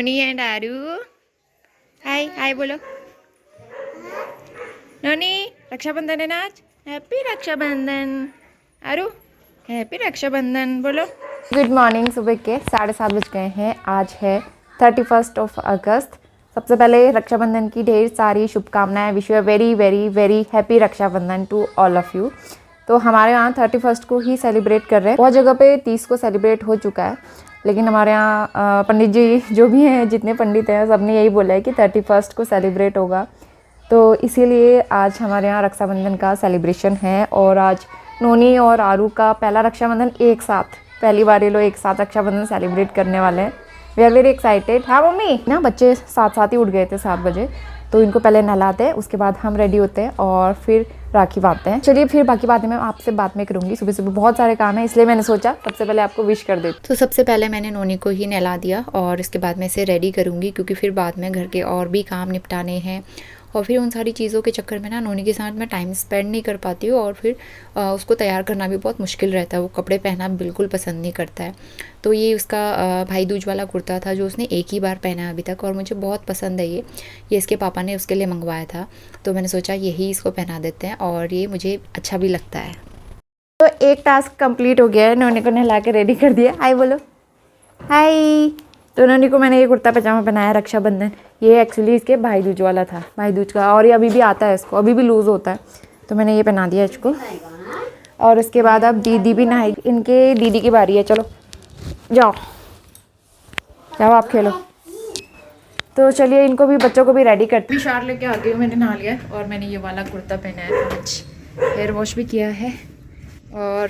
नोनी and आरू। हाय हाय बोलो। नोनी रक्षाबंधन है ना आज। हैप्पी रक्षाबंधन। आरू हैप्पी रक्षाबंधन बोलो। Good morning. सुबह के 7:30 बज गए हैं। आज है 31 अगस्त। सबसे पहले रक्षाबंधन की ढेर सारी शुभकामनाएं। Wish you a very very very happy Rakshabandhan to all of you. तो हमारे यहाँ 31 को ही सेलिब्रेट कर रहे हैं। बहुत जगह पे 30 को सेलिब्रेट हो चुका है, लेकिन हमारे यहाँ पंडित जी जो भी हैं, जितने पंडित हैं, सब ने यही बोला है कि 31 को सेलिब्रेट होगा। तो इसीलिए आज हमारे यहाँ रक्षाबंधन का सेलिब्रेशन है। और आज नोनी और आरू का पहला रक्षाबंधन एक साथ, पहली बार ये लोग एक साथ रक्षाबंधन सेलिब्रेट करने वाले हैं। We are very excited. हाँ मम्मी ना, बच्चे साथ साथ ही उठ गए थे 7 बजे, तो इनको पहले नहलाते हैं, उसके बाद हम रेडी होते हैं और फिर राखी बांधते हैं। चलिए फिर बाकी बातें मैं आपसे बाद में करूँगी। सुबह सुबह बहुत सारे काम है, इसलिए मैंने सोचा सबसे पहले आपको विश कर देती। तो सबसे पहले मैंने नोनी को ही नहला दिया और इसके बाद मैं इसे रेडी करूँगी, क्योंकि फिर बाद में घर के और भी काम निपटाने हैं। और फिर उन सारी चीज़ों के चक्कर में ना नोनी के साथ मैं टाइम स्पेंड नहीं कर पाती हूँ, और फिर उसको तैयार करना भी बहुत मुश्किल रहता है। वो कपड़े पहनना बिल्कुल पसंद नहीं करता है। तो ये उसका भाई दूज वाला कुर्ता था जो उसने एक ही बार पहना है अभी तक, और मुझे बहुत पसंद है ये इसके पापा ने उसके लिए मंगवाया था, तो मैंने सोचा यही इसको पहना देते हैं, और ये मुझे अच्छा भी लगता है। तो एक टास्क कंप्लीट हो गया है। नोनी को नहला के रेडी कर दिया। हाय बोलो। हाय। तो नोनी को मैंने ये कुर्ता पजामा पहनाया रक्षाबंधन। ये एक्चुअली इसके भाई दूज वाला था, भाई दूज का, और ये अभी भी आता है, इसको अभी भी लूज़ होता है, तो मैंने ये पहना दिया इसको। और उसके बाद अब दीदी भी नहाएगी। इनके दीदी की बारी है। चलो जाओ जाओ आप खेलो। तो चलिए इनको भी, बच्चों को भी रेडी करते हैं। शार लेके आ गई हूँ, मैंने नहा लिया है और मैंने ये वाला कुर्ता पहना है। आज हेयर वॉश भी किया है और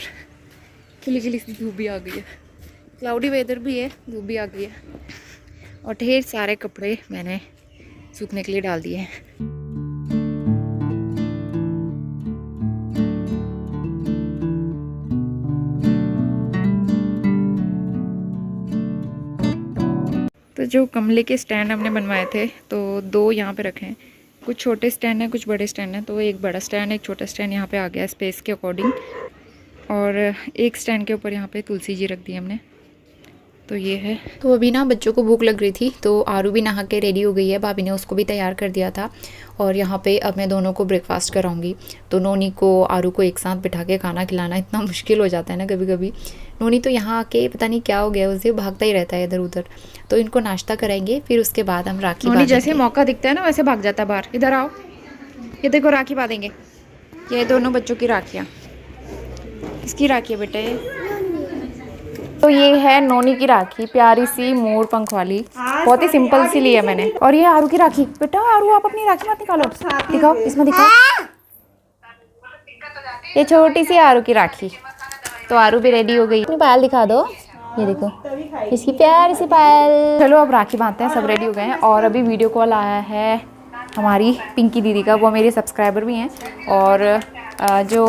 खिली खिली सी धूप भी आ गई है। क्लाउडी वेदर भी है, धूप भी आ गई है, और ढेर सारे कपड़े मैंने सूखने के लिए डाल दिए हैं। तो जो गमले के स्टैंड हमने बनवाए थे, तो 2 यहाँ पे रखे हैं। कुछ छोटे स्टैंड हैं, कुछ बड़े स्टैंड हैं। तो एक बड़ा स्टैंड, एक छोटा स्टैंड यहाँ पे आ गया स्पेस के अकॉर्डिंग, और एक स्टैंड के ऊपर यहाँ पे तुलसी जी रख दी हमने। तो ये है। तो अभी ना बच्चों को भूख लग रही थी, तो आरू भी नहा के रेडी हो गई है। भाभी ने उसको भी तैयार कर दिया था, और यहाँ पे अब मैं दोनों को ब्रेकफास्ट कराऊंगी। तो नोनी को आरू को एक साथ बिठा के खाना खिलाना इतना मुश्किल हो जाता है ना कभी कभी। नोनी तो यहाँ आके पता नहीं क्या हो गया, उसे भागता ही रहता है इधर उधर। तो इनको नाश्ता कराएंगे, फिर उसके बाद हम राखी बांधेंगे। जैसे मौका दिखता है ना वैसे भाग जाता है बाहर। इधर आओ, ये देखो राखी बांधेंगे। ये दोनों बच्चों की राखियाँ। किसकी राखी है बेटे? तो ये है नोनी की राखी, प्यारी सी मोर पंख वाली, बहुत ही सिंपल सी ली है मैंने। और ये आरू की राखी। बेटा आरू, आप अपनी राखी मत निकालो, दिखाओ, इसमें दिखाओ। ये छोटी सी आरू की राखी। तो आरू भी रेडी हो गई। अपनी पायल दिखा दो, ये देखो इसकी प्यारी सी पायल। चलो अब राखी बांधते हैं। सब रेडी हो गए हैं, और अभी वीडियो कॉल आया है हमारी पिंकी दीदी का। वो मेरे सब्सक्राइबर भी हैं, और जो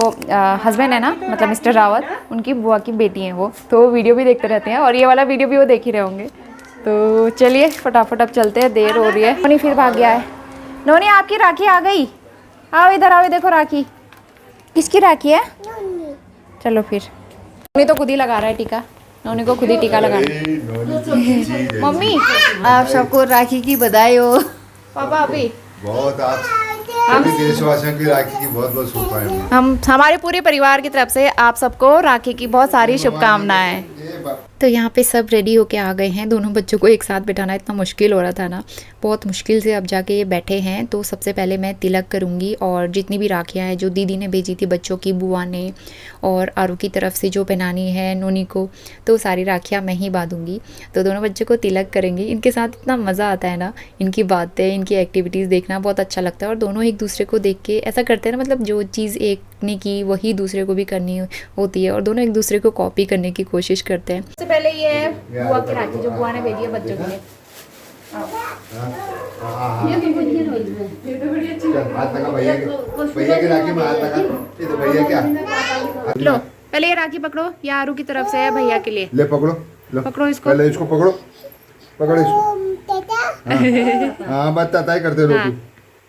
हस्बैंड है ना, मतलब मिस्टर रावत, उनकी बुआ की बेटी हैं वो, तो वीडियो भी देखते रहते हैं, और ये वाला वीडियो भी वो देख ही रहे होंगे। तो चलिए फटाफट अब चलते हैं, देर हो रही है। नोनी फिर भाग गया है। नोनी आपकी राखी आ गई, आओ इधर आओ, देखो राखी। किसकी राखी है? चलो फिर। नोनी तो खुद ही लगा रहा है टीका, नोनी को खुद ही टीका लगा रहा है। मम्मी आप सबको राखी की बधाई हो। पापा अभी बहुत आप देशवासियों की राखी की बहुत बहुत शुभकामनाएं। हम हमारे पूरे परिवार की तरफ से आप सबको राखी की बहुत सारी शुभकामनाएं। तो यहाँ पे सब रेडी होके आ गए हैं। दोनों बच्चों को एक साथ बिठाना इतना मुश्किल हो रहा था ना, बहुत मुश्किल से अब जाके ये बैठे हैं। तो सबसे पहले मैं तिलक करूँगी, और जितनी भी राखियाँ हैं जो दीदी ने भेजी थी बच्चों की, बुआ ने, और आरू की तरफ से जो पहनानी है नोनी को, तो सारी राखियाँ मैं ही बांधूंगी। तो दोनों बच्चों को तिलक करेंगे। इनके साथ इतना मज़ा आता है ना, इनकी बातें, इनकी एक्टिविटीज़ देखना बहुत अच्छा लगता है। और दोनों एक दूसरे को देख के ऐसा करते हैं ना, मतलब जो चीज़ एक ने की वही दूसरे को भी करनी होती है, और दोनों एक दूसरे को कॉपी करने की कोशिश करते हैं। सबसे पहले ये है बुआ की राखी, जो बुआ ने भेजी है बच्चों के लिए। लो पहले ये राखी पकड़ो, ये आरू की तरफ से है भैया के लिए। ले पकड़ो, लो पकड़ो इसको, पहले इसको पकड़ो, पकड़ो इसको। हाँ बात ताई करते रहो।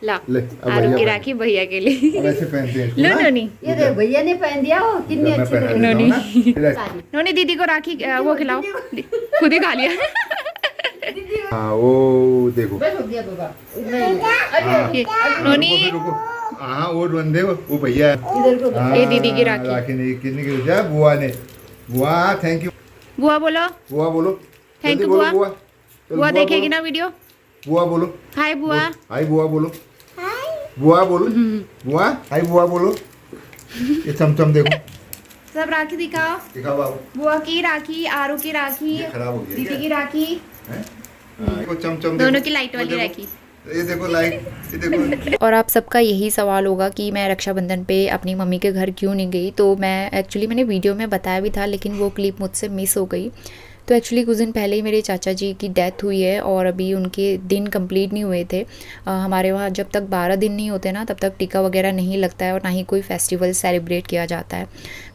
ला आरू की राखी भैया के लिए। ऐसे पहनते हैं। लो नोनी, ये देख भैया ने पहन दिया, वो कितनी अच्छी लग रही नोनी। नोनी दीदी को राखी वो खिलाओ, खुद ही खा लिया। दीदी को हाँ वो देखो। बस हो गया बाबा। हाँ, नोनी रुको। हाँ वो बंदे वो भैया है। इधर को हाँ, ये दीदी की राखी। राखी ने कितने की दिया बुआ ने। बुआ थैंक यू। बुआ बोलो। बुआ बोलो। Thank जल्दी you, बोलो बुआ। बुआ। चलो, बुआ देखेगी बोलो। ना वीडियो। बुआ बोलो। हाय बुआ। हाय बुआ बोलो। बुआ बोलो। बुआ हाय बुआ बोलो। ये चमचम देखो। सब राखी दिखाओ। दिखाओ बाबू। बुआ की राखी, आरू की राखी, ये खराब हो गया दीदी क्या? की राखी, हैं? हाँ, देखो चमचम दोनों देखो। की लाइट वाली वो देखो। राखी। ये देखो लाइट। ये देखो। और आप सबका यही सवाल होगा कि मैं रक्षाबंधन पे अपनी मम्मी के घर क्यों नहीं गई। तो मैंने वीडियो में बताया भी था, लेकिन वो क्लिप मुझसे मिस हो गई। तो एक्चुअली कुछ दिन पहले ही मेरे चाचा जी की डेथ हुई है और अभी उनके दिन कंप्लीट नहीं हुए थे। हमारे वहाँ जब तक 12 दिन नहीं होते ना, तब तक टीका वगैरह नहीं लगता है और ना ही कोई फेस्टिवल सेलिब्रेट किया जाता है।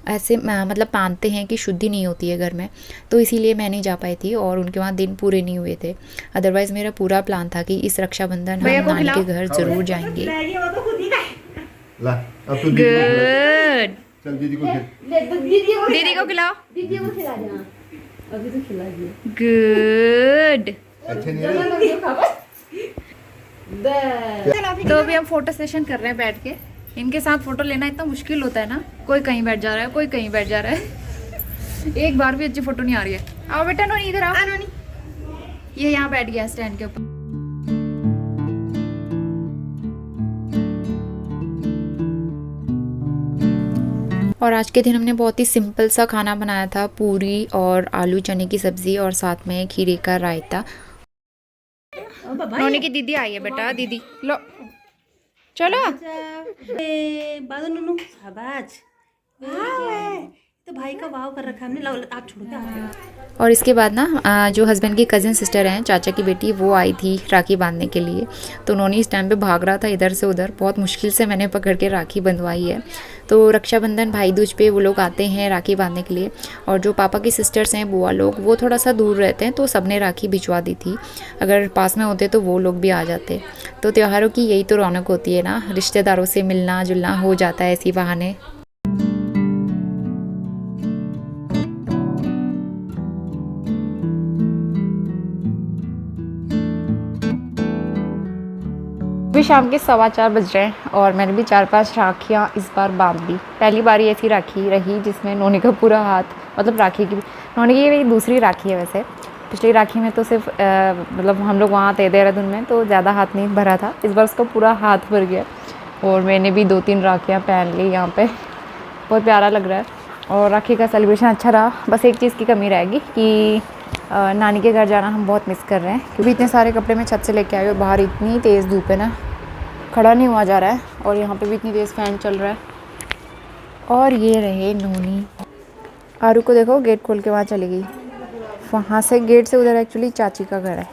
ऐसे मतलब मानते हैं कि शुद्धि नहीं होती है घर में, तो इसीलिए मैं नहीं जा पाई थी और उनके वहाँ दिन पूरे नहीं हुए थे। अदरवाइज़ मेरा पूरा प्लान था कि इस रक्षाबंधन हम नानी के घर ज़रूर जाएंगे। ला अब तो दीदी को खिला। गुड। चल दीदी को खिला। दीदी को खिलाओ। दीदी को खिला देना। अभी तो खिला दिया। गुड। अच्छे नहीं है। तो अभी हम फोटो सेशन कर रहे हैं बैठ के। इनके साथ फोटो लेना इतना मुश्किल होता है ना, कोई कहीं बैठ जा रहा है, कोई कहीं बैठ जा रहा है। एक बार भी अच्छी फोटो नहीं आ रही है। आओ बेटा नोनी, इधर आओ नोनी। ये यहाँ बैठ गया स्टैंड के ऊपर। और आज के दिन हमने बहुत ही सिंपल सा खाना बनाया था, पूरी और आलू चने की सब्जी और साथ में खीरे का रायता। नोनी की दीदी आई है बेटा, दीदी लो चलो। बादल नुनू शाबाश। तो भाई का वाव कर रखा हमने। लो आप छोड़ के आते। और इसके बाद ना जो हस्बैंड की कज़न सिस्टर हैं, चाचा की बेटी, वो आई थी राखी बांधने के लिए। तो नोनी इस टाइम पे भाग रहा था इधर से उधर, बहुत मुश्किल से मैंने पकड़ के राखी बंधवाई है। तो रक्षाबंधन भाई दूज पे वो लोग आते हैं राखी बांधने के लिए। और जो पापा की सिस्टर्स हैं, बुआ लोग, वो थोड़ा सा दूर रहते हैं, तो सबने राखी भिजवा दी थी। अगर पास में होते तो वो लोग भी आ जाते। तो त्योहारों की यही तो रौनक होती है ना, रिश्तेदारों से मिलना जुलना हो जाता है इसी बहाने। अभी शाम के 4:15 बज रहे हैं और मैंने भी 4-5 राखियाँ इस बार बांध दी। पहली बार ही ऐसी राखी रही जिसमें नोनी का पूरा हाथ, मतलब राखी की, नोनी की ये मेरी दूसरी राखी है वैसे। पिछली राखी में तो सिर्फ मतलब हम लोग वहाँ थे देहरादून में, तो ज़्यादा हाथ नहीं भरा था। इस बार उसका पूरा हाथ भर गया और मैंने भी 2-3 राखियाँ पहन ली यहाँ पे। बहुत प्यारा लग रहा है और राखी का सेलिब्रेशन अच्छा रहा। बस एक चीज़ की कमी रहेगी कि नानी के घर जाना हम बहुत मिस कर रहे हैं, क्योंकि इतने सारे कपड़े मैं छत से लेके आई हूँ। बाहर इतनी तेज़ धूप है ना, खड़ा नहीं हुआ जा रहा है, और यहाँ पे भी इतनी तेज़ फ़ैन चल रहा है। और ये रहे नोनी। आरू को देखो, गेट खोल के वहाँ चली गई। वहाँ से गेट से उधर एक्चुअली चाची का घर है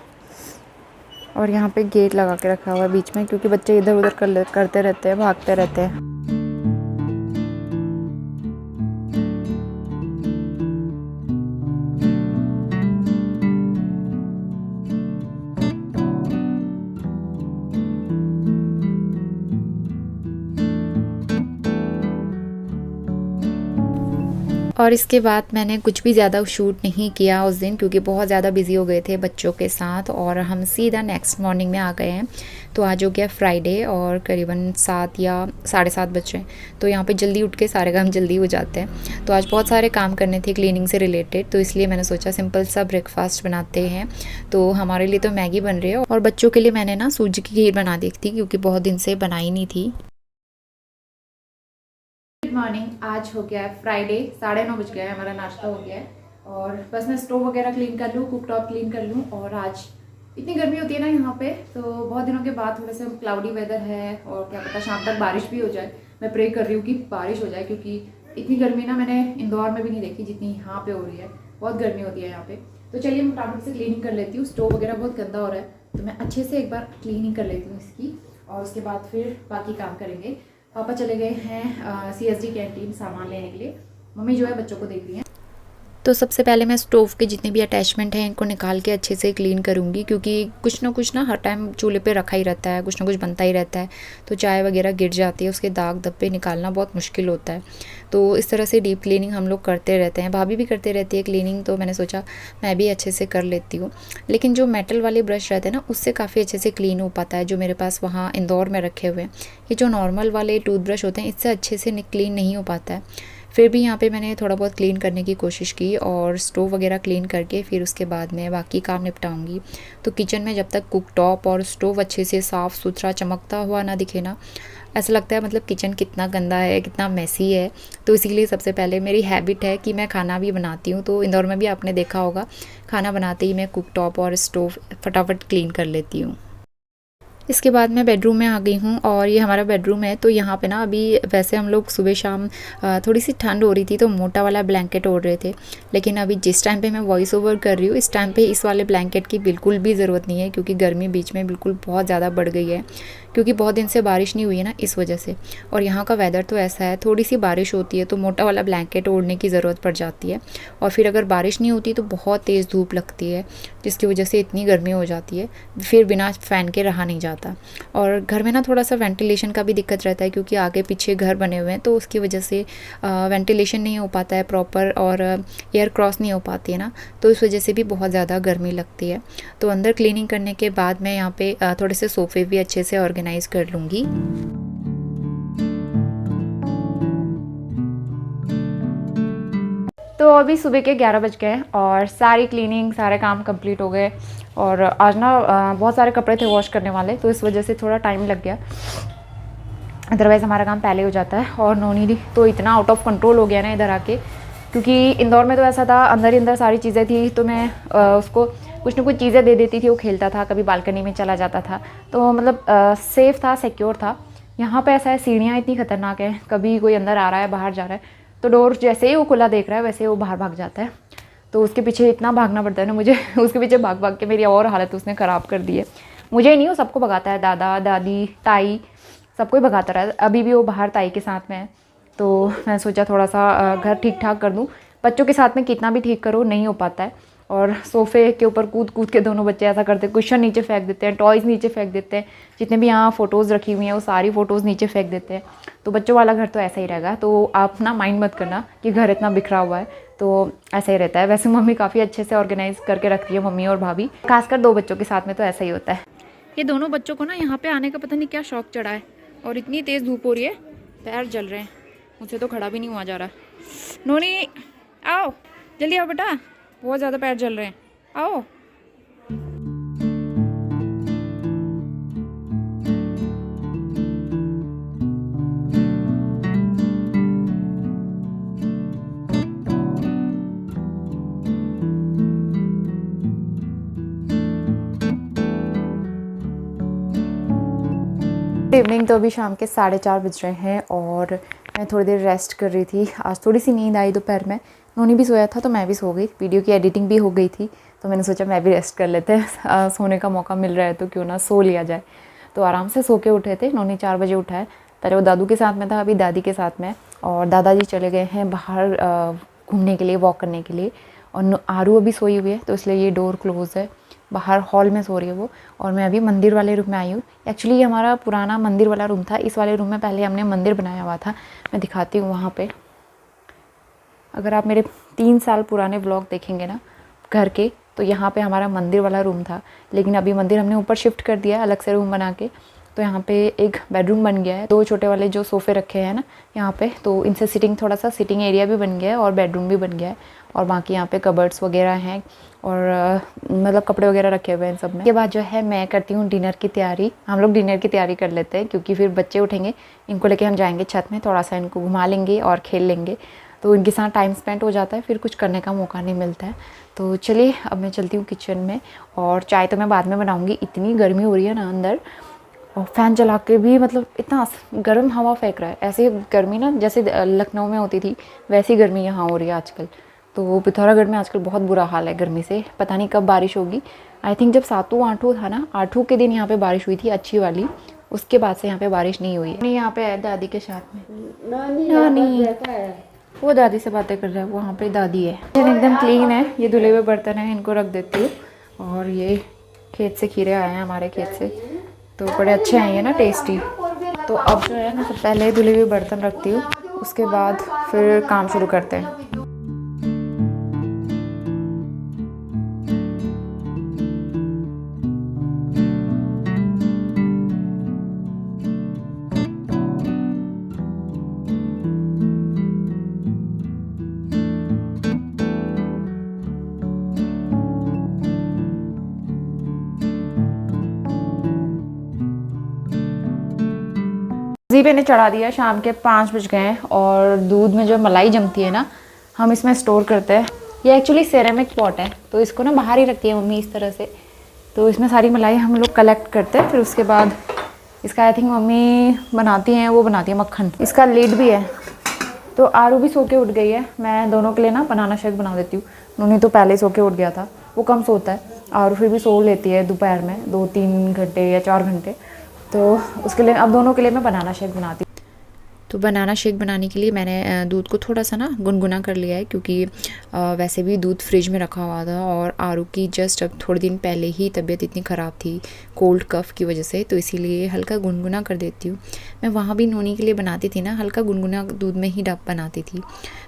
और यहाँ पे गेट लगा के रखा हुआ है बीच में, क्योंकि बच्चे इधर उधर करते रहते हैं, भागते रहते हैं। और इसके बाद मैंने कुछ भी ज़्यादा शूट नहीं किया उस दिन, क्योंकि बहुत ज़्यादा बिजी हो गए थे बच्चों के साथ। और हम सीधा नेक्स्ट मॉर्निंग में आ गए हैं। तो आज हो गया फ्राइडे और करीबन 7 या 7:30 बज रहे हैं। तो यहाँ पे जल्दी उठ के सारे काम जल्दी हो जाते हैं। तो आज बहुत सारे काम करने थे क्लीनिंग से रिलेटेड, तो इसलिए मैंने सोचा सिंपल सा ब्रेकफास्ट बनाते हैं। तो हमारे लिए तो मैगी बन रही है और बच्चों के लिए मैंने ना सूजी की खीर बना दी थी, क्योंकि बहुत दिन से बनाई नहीं थी। Good morning. आज हो गया है फ्राइडे, 9:30 बज गया है, हमारा नाश्ता हो गया है और बस मैं स्टोव वगैरह क्लीन कर लूँ, कुकटॉप क्लीन कर लूँ। और आज इतनी गर्मी होती है ना यहाँ पे, तो बहुत दिनों के बाद थोड़े से क्लाउडी वेदर है और क्या पता शाम तक बारिश भी हो जाए। मैं प्रे कर रही हूँ कि बारिश हो जाए, क्योंकि इतनी गर्मी ना मैंने इंदौर में भी नहीं देखी जितनी यहाँ पे हो रही है। बहुत गर्मी होती है यहाँ पे। तो चलिए मैं फटाफट से क्लीनिंग कर लेती हूँ। स्टोव वगैरह बहुत गंदा हो रहा है, तो मैं अच्छे से एक बार क्लीनिंग कर लेती हूँ इसकी, और उसके बाद फिर बाकी काम करेंगे। पापा चले गए हैं CSD कैंटीन सामान लेने के लिए। मम्मी जो है बच्चों को देख रही हैं। तो सबसे पहले मैं स्टोव के जितने भी अटैचमेंट हैं इनको निकाल के अच्छे से क्लीन करूँगी, क्योंकि कुछ ना हर टाइम चूल्हे पे रखा ही रहता है, कुछ ना कुछ बनता ही रहता है, तो चाय वगैरह गिर जाती है, उसके दाग धब्बे निकालना बहुत मुश्किल होता है। तो इस तरह से डीप क्लीनिंग हम लोग करते रहते हैं, भाभी भी करते रहती है क्लीनिंग, तो मैंने सोचा मैं भी अच्छे से कर लेती हूँ। लेकिन जो मेटल वाले ब्रश रहते हैं ना, उससे काफ़ी अच्छे से क्लीन हो पाता है, जो मेरे पास वहाँ इंदौर में रखे हुए हैं। ये जो नॉर्मल वाले टूथब्रश होते हैं इससे अच्छे से क्लीन नहीं हो पाता है। फिर भी यहाँ पे मैंने थोड़ा बहुत क्लीन करने की कोशिश की और स्टोव वगैरह क्लीन करके फिर उसके बाद मैं बाकी काम निपटाऊंगी। तो किचन में जब तक कुक टॉप और स्टोव अच्छे से साफ़ सुथरा चमकता हुआ ना दिखे ना, ऐसा लगता है मतलब किचन कितना गंदा है, कितना मैसी है। तो इसीलिए सबसे पहले मेरी हैबिट है कि मैं खाना भी बनाती हूँ, तो इंदौर में भी आपने देखा होगा खाना बनाते ही मैं कुक टॉप और स्टोव फटाफट क्लीन कर लेती हूँ। इसके बाद मैं बेडरूम में आ गई हूँ और ये हमारा बेडरूम है। तो यहाँ पे ना अभी वैसे हम लोग सुबह शाम थोड़ी सी ठंड हो रही थी तो मोटा वाला ब्लैंकेट ओढ़ रहे थे, लेकिन अभी जिस टाइम पे मैं वॉइस ओवर कर रही हूँ इस टाइम पे इस वाले ब्लैंकेट की बिल्कुल भी ज़रूरत नहीं है, क्योंकि गर्मी बीच में बिल्कुल बहुत ज़्यादा बढ़ गई है, क्योंकि बहुत दिन से बारिश नहीं हुई है ना, इस वजह से। और यहाँ का वेदर तो ऐसा है, थोड़ी सी बारिश होती है तो मोटा वाला ब्लैंकेट ओढ़ने की ज़रूरत पड़ जाती है, और फिर अगर बारिश नहीं होती तो बहुत तेज़ धूप लगती है, जिसकी वजह से इतनी गर्मी हो जाती है, फिर बिना फ़ैन के रहा नहीं जाता। और घर में ना थोड़ा सा वेंटिलेशन का भी दिक्कत रहता है, क्योंकि आगे पीछे घर बने हुए हैं, तो उसकी वजह से वेंटिलेशन नहीं हो पाता है प्रॉपर और एयर क्रॉस नहीं हो पाती है ना, तो इस वजह से भी बहुत ज़्यादा गर्मी लगती है। तो अंदर क्लीनिंग करने के बाद मैं यहाँ पे थोड़े से सोफ़े भी अच्छे से ऑर्गेनाइज़ कर लूँगी। तो अभी सुबह के 11 बज गए और सारी क्लीनिंग सारे काम कंप्लीट हो गए, और आज ना बहुत सारे कपड़े थे वॉश करने वाले, तो इस वजह से थोड़ा टाइम लग गया, अदरवाइज़ हमारा काम पहले हो जाता है। और नोनी तो इतना आउट ऑफ कंट्रोल हो गया ना इधर आके, क्योंकि इंदौर में तो ऐसा था अंदर ही अंदर सारी चीज़ें थी, तो मैं उसको कुछ ना कुछ चीज़ें दे देती थी, वो खेलता था, कभी बालकनी में चला जाता था, तो मतलब सेफ़ था, सिक्योर था। यहाँ पे ऐसा है, सीढ़ियाँ इतनी ख़तरनाक है, कभी कोई अंदर आ रहा है बाहर जा रहा है तो डोर जैसे ही वो खुला देख रहा है वैसे ही वो बाहर भाग जाता है, तो उसके पीछे इतना भागना पड़ता है ना मुझे उसके पीछे भाग भाग के मेरी और हालत उसने ख़राब कर दी है। मुझे ही नहीं, वो सबको भगाता है, दादा दादी ताई सबको ही भगाता रहा है। अभी भी वो बाहर ताई के साथ में है, तो मैं सोचा थोड़ा सा घर ठीक ठाक कर दूँ। बच्चों के साथ में कितना भी ठीक करो नहीं हो पाता है, और सोफ़े के ऊपर कूद कूद के दोनों बच्चे ऐसा करते हैं, कुशन नीचे फेंक देते हैं, टॉयज़ नीचे फेंक देते हैं, जितने भी यहाँ फ़ोटोज़ रखी हुई हैं वो सारी फ़ोटोज़ नीचे फेंक देते हैं। तो बच्चों वाला घर तो ऐसा ही रहेगा, तो आप ना माइंड मत करना कि घर इतना बिखरा हुआ है, तो ऐसा ही रहता है। वैसे मम्मी काफ़ी अच्छे से ऑर्गेनाइज़ करके रखती है, मम्मी और भाभी, खासकर 2 बच्चों के साथ में तो ऐसा ही होता है। ये दोनों बच्चों को ना यहाँ पे आने का पता नहीं क्या शौक चढ़ा है, और इतनी तेज़ धूप हो रही है, पैर जल रहे हैं, मुझसे तो खड़ा भी नहीं हुआ जा रहा। नोनी आओ, जल्दी आओ बेटा, बहुत ज़्यादा पैर जल रहे हैं, आओ। इवनिंग तो अभी शाम के 4:30 बज रहे हैं और मैं थोड़ी देर रेस्ट कर रही थी। आज थोड़ी सी नींद आई दोपहर में, नोनी भी सोया था तो मैं भी सो गई, वीडियो की एडिटिंग भी हो गई थी, तो मैंने सोचा मैं भी रेस्ट कर लेते हैं, सोने का मौका मिल रहा है तो क्यों ना सो लिया जाए। तो आराम से सो के उठे थे, नोनी 4 बजे उठा है, पहले वो दादू के साथ में था, अभी दादी के साथ में, और दादाजी चले गए हैं बाहर घूमने के लिए, वॉक करने के लिए, और आरू अभी सोई हुई है तो इसलिए ये डोर क्लोज़ है, बाहर हॉल में सो रही है वो, और मैं अभी मंदिर वाले रूम में आई हूँ। एक्चुअली ये हमारा पुराना मंदिर वाला रूम था, इस वाले रूम में पहले हमने मंदिर बनाया हुआ था, मैं दिखाती हूँ वहाँ पे। अगर आप मेरे 3 साल पुराने व्लॉग देखेंगे ना घर के, तो यहाँ पे हमारा मंदिर वाला रूम था, लेकिन अभी मंदिर हमने ऊपर शिफ्ट कर दिया है अलग से रूम बना के, तो यहाँ पे एक बेडरूम बन गया है, 2 छोटे वाले जो सोफ़े रखे हैं ना यहाँ पे, तो इनसे सिटिंग थोड़ा सा सिटिंग एरिया भी बन गया है और बेडरूम भी बन गया है, और बाकी यहाँ पे कबर्ड्स वगैरह हैं और मतलब कपड़े वगैरह रखे हुए हैं सब में। के बाद जो है मैं करती हूँ डिनर की तैयारी, हम लोग डिनर की तैयारी कर लेते हैं क्योंकि फिर बच्चे उठेंगे, इनको लेके हम जाएंगे छत में, थोड़ा सा इनको घुमा लेंगे और खेल लेंगे, तो इनके साथ टाइम स्पेंड हो जाता है, फिर कुछ करने का मौका नहीं मिलता है। तो चलिए अब मैं चलती हूँ किचन में, और चाय तो मैं बाद में बनाऊँगी, इतनी गर्मी हो रही है ना अंदर, और फ़ैन चला के भी मतलब इतना गर्म हवा फेंक रहा है, ऐसे गर्मी ना जैसे लखनऊ में होती थी वैसी गर्मी यहाँ हो रही है आजकल। तो पिथौरागढ़ में आजकल बहुत बुरा हाल है गर्मी से, पता नहीं कब बारिश होगी। आई थिंक जब 7वां-8वां था ना, 8वां के दिन यहाँ पे बारिश हुई थी अच्छी वाली, उसके बाद से यहाँ पे बारिश नहीं हुई है। नहीं यहाँ पे है दादी के साथ में, नानी वो दादी से बातें कर रहा है, वहाँ पे दादी है। किचन एकदम क्लीन है, ये धुले हुए बर्तन है, इनको रख देती हूँ। और ये खेत से खीरे आए हैं हमारे खेत से, तो बड़े अच्छे हैं ये ना, टेस्टी। तो अब जो है ना, सब पहले धुले हुए बर्तन रखती हूँ, उसके बाद फिर काम शुरू करते हैं। घी मैंने चढ़ा दिया, शाम के 5 बज गए हैं। और दूध में जो मलाई जमती है ना, हम इसमें स्टोर करते हैं। ये एक्चुअली सेरेमिक पॉट है, तो इसको ना बाहर ही रखती है मम्मी इस तरह से। तो इसमें सारी मलाई हम लोग कलेक्ट करते हैं। फिर उसके बाद इसका आई थिंक मम्मी बनाती हैं, वो बनाती है मक्खन। इसका लिड भी है। तो आरू भी सो के उठ गई है। मैं दोनों के लिए ना बनाना शेक बना देती हूँ। नूनी तो पहले सो के उठ गया था, वो कम सोता है। आरू फिर भी सो लेती है दोपहर में 2-3 घंटे या 4 घंटे। तो उसके लिए अब दोनों के लिए मैं बनाना शेक बनाती हूँ। तो बनाना शेक बनाने के लिए मैंने दूध को थोड़ा सा ना गुनगुना कर लिया है, क्योंकि वैसे भी दूध फ्रिज में रखा हुआ था। और आरू की जस्ट अब थोड़े दिन पहले ही तबीयत इतनी ख़राब थी कोल्ड कफ़ की वजह से, तो इसीलिए हल्का गुनगुना कर देती हूँ। मैं वहाँ भी नोनी के लिए बनाती थी ना, हल्का गुनगुना दूध में ही बनाती थी।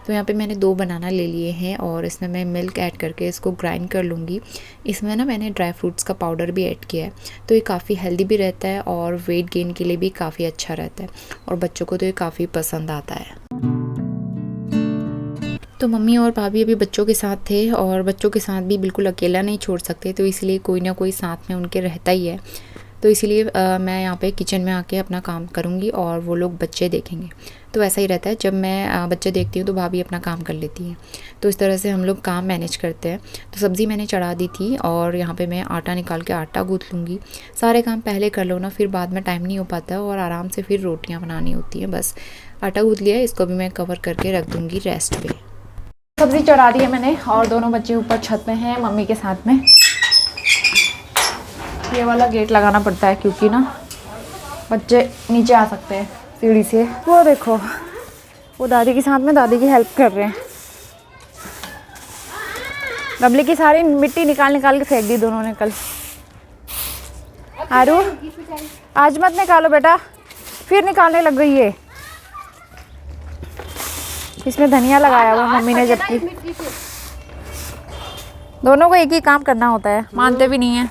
तो यहाँ पे मैंने 2 बनाना ले लिए हैं और इसमें मैं मिल्क ऐड करके इसको ग्राइंड कर लूँगी। इसमें ना मैंने ड्राई फ्रूट्स का पाउडर भी ऐड किया है, तो ये काफ़ी हेल्दी भी रहता है और वेट गेन के लिए भी काफ़ी अच्छा रहता है। और बच्चों को तो ये काफ़ी पसंद आता है। तो मम्मी और भाभी अभी बच्चों के साथ थे, और बच्चों के साथ भी बिल्कुल अकेला नहीं छोड़ सकते, तो इसलिए कोई ना कोई साथ में उनके रहता ही है। तो इसीलिए मैं यहाँ पे किचन में आके अपना काम करूँगी और वो लोग बच्चे देखेंगे। तो ऐसा ही रहता है, जब मैं बच्चे देखती हूँ तो भाभी अपना काम कर लेती हैं। तो इस तरह से हम लोग काम मैनेज करते हैं। तो सब्ज़ी मैंने चढ़ा दी थी और यहाँ पे मैं आटा निकाल के आटा गूँथ लूँगी। सारे काम पहले कर लो ना, फिर बाद में टाइम नहीं हो पाता और आराम से फिर रोटियाँ बनानी होती हैं। बस आटा गूँथ लिया, इसको भी मैं कवर करके रख दूँगी रेस्ट पे। सब्ज़ी चढ़ा दी है मैंने और दोनों बच्चे ऊपर छत में हैं मम्मी के साथ में। ये वाला गेट लगाना पड़ता है क्योंकि ना बच्चे नीचे आ सकते हैं सीढ़ी से। वो देखो, वो दादी के साथ में दादी की हेल्प कर रहे हैं। गमले की सारी मिट्टी निकाल के फेंक दी दोनों ने कल। आरू आज मत निकालो बेटा, फिर निकालने लग गई है। इसमें धनिया लगाया हुआ मम्मी ने, जबकि दोनों को एक ही काम करना होता है, मानते भी नहीं है।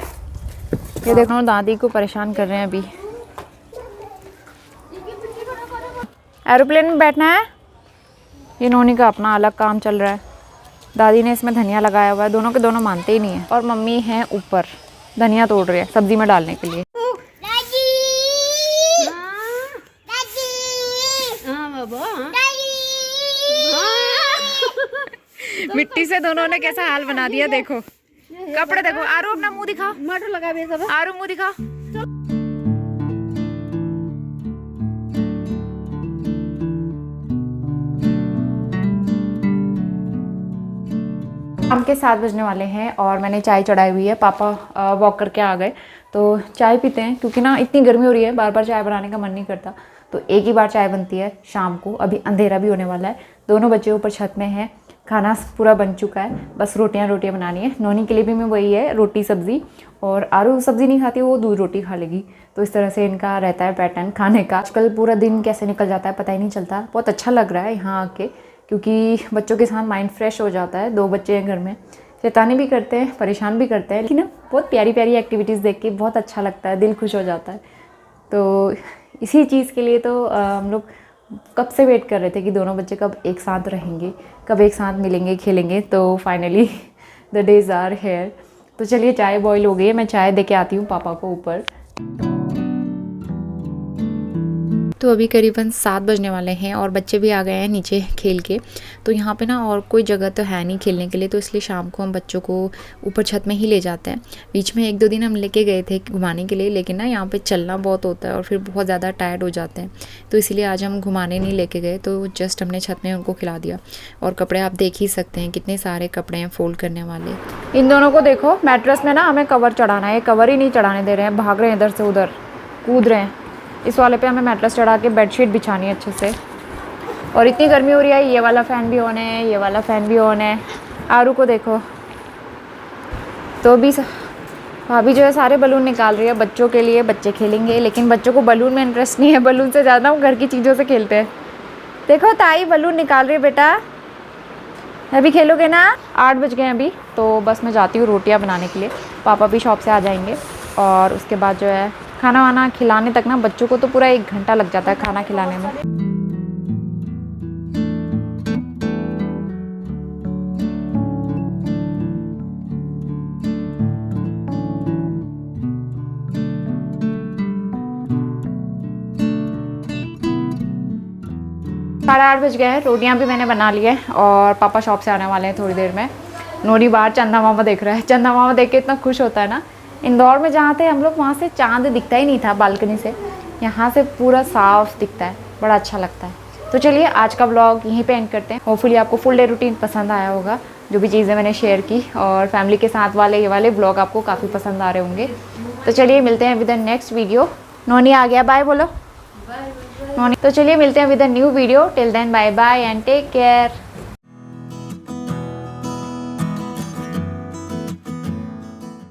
ये देखो दादी को परेशान कर रहे हैं अभी। एरोप्लेन में बैठना है, ये नोनी का अपना अलग काम चल रहा है। दादी ने इसमें धनिया लगाया हुआ है, दोनों के दोनों मानते ही नहीं है। और मम्मी हैं ऊपर धनिया तोड़ रही है सब्जी में डालने के लिए। मिट्टी से दोनों ने कैसा हाल बना दिया, देखो कपड़े देखो। आरू अपना मुंह दिखाओ, मटर लगा भी सब। आरू मुंह दिखाओ। शाम के 7 बजने वाले हैं और मैंने चाय चढ़ाई हुई है। पापा वॉक करके आ गए तो चाय पीते हैं, क्योंकि ना इतनी गर्मी हो रही है, बार बार चाय बनाने का मन नहीं करता। तो एक ही बार चाय बनती है शाम को। अभी अंधेरा भी होने वाला है। दोनों बच्चे ऊपर छत में हैं, खाना पूरा बन चुका है, बस रोटियां बनानी है। नोनी के लिए भी मैं वही है, रोटी सब्ज़ी। और आरू सब्ज़ी नहीं खाती, वो दूध रोटी खा लेगी। तो इस तरह से इनका रहता है पैटर्न खाने का। आजकल पूरा दिन कैसे निकल जाता है पता ही नहीं चलता। बहुत अच्छा लग रहा है यहाँ आके, क्योंकि बच्चों के साथ माइंड फ्रेश हो जाता है। 2 बच्चे हैं घर में, शैतानी भी करते हैं, परेशान भी करते हैं, लेकिन ना बहुत प्यारी प्यारी एक्टिविटीज़ देख के बहुत अच्छा लगता है, दिल खुश हो जाता है। तो इसी चीज़ के लिए तो हम लोग कब से वेट कर रहे थे कि दोनों बच्चे कब एक साथ रहेंगे, कब एक साथ मिलेंगे, खेलेंगे। तो finally the days are here. तो चलिए चाय बॉईल हो गई है, मैं चाय दे के आती हूँ पापा को ऊपर। तो अभी करीबन 7 बजने वाले हैं और बच्चे भी आ गए हैं नीचे खेल के। तो यहाँ पे ना और कोई जगह तो है नहीं खेलने के लिए, तो इसलिए शाम को हम बच्चों को ऊपर छत में ही ले जाते हैं। बीच में 1-2 दिन हम लेके गए थे घुमाने के लिए, लेकिन ना यहाँ पे चलना बहुत होता है और फिर बहुत ज़्यादा टायर्ड हो जाते हैं। तो इसीलिए आज हम घुमाने नहीं लेके गए, तो जस्ट हमने छत में उनको खिला दिया। और कपड़े आप देख ही सकते हैं, कितने सारे कपड़े हैं फोल्ड करने वाले। इन दोनों को देखो, मैट्रेस में ना हमें कवर चढ़ाना है, कवर ही नहीं चढ़ाने दे रहे हैं, भाग रहे हैं इधर से उधर, कूद रहे हैं। इस वाले पे हमें मैट्रेस चढ़ा के बेडशीट बिछानी है अच्छे से। और इतनी गर्मी हो रही है, ये वाला फ़ैन भी ऑन है, ये वाला फ़ैन भी ऑन है। आरू को देखो, तो भी भाभी जो है सारे बलून निकाल रही है बच्चों के लिए, बच्चे खेलेंगे। लेकिन बच्चों को बलून में इंटरेस्ट नहीं है, बलून से ज़्यादा वो घर की चीज़ों से खेलते हैं। देखो ताई बलून निकाल रही है बेटा, अभी खेलोगे ना? 8 बज गए अभी, तो बस मैं जाती हूँ रोटियाँ बनाने के लिए। पापा भी शॉप से आ जाएंगे और उसके बाद जो है खाना वाना खिलाने तक ना, बच्चों को तो पूरा 1 घंटा लग जाता है खाना खिलाने में। 8:30 बज गए हैं, रोटियां भी मैंने बना ली है और पापा शॉप से आने वाले हैं थोड़ी देर में। नोनी बाहर चंदा मामा देख रहा है, चंदा मामा देख के इतना खुश होता है ना। इंदौर में जहाँ थे हम लोग, वहाँ से चांद दिखता ही नहीं था बालकनी से, यहाँ से पूरा साफ दिखता है, बड़ा अच्छा लगता है। तो चलिए आज का व्लॉग यहीं पे एंड करते हैं। होपफुली आपको फुल डे रूटीन पसंद आया होगा, जो भी चीज़ें मैंने शेयर की, और फैमिली के साथ वाले ये वाले व्लॉग आपको काफ़ी पसंद आ रहे होंगे। तो चलिए मिलते हैं with the next video. Noni आ गया, बाय बोलो नोनी। तो चलिए मिलते हैं with a new video. Till then bye bye and take care.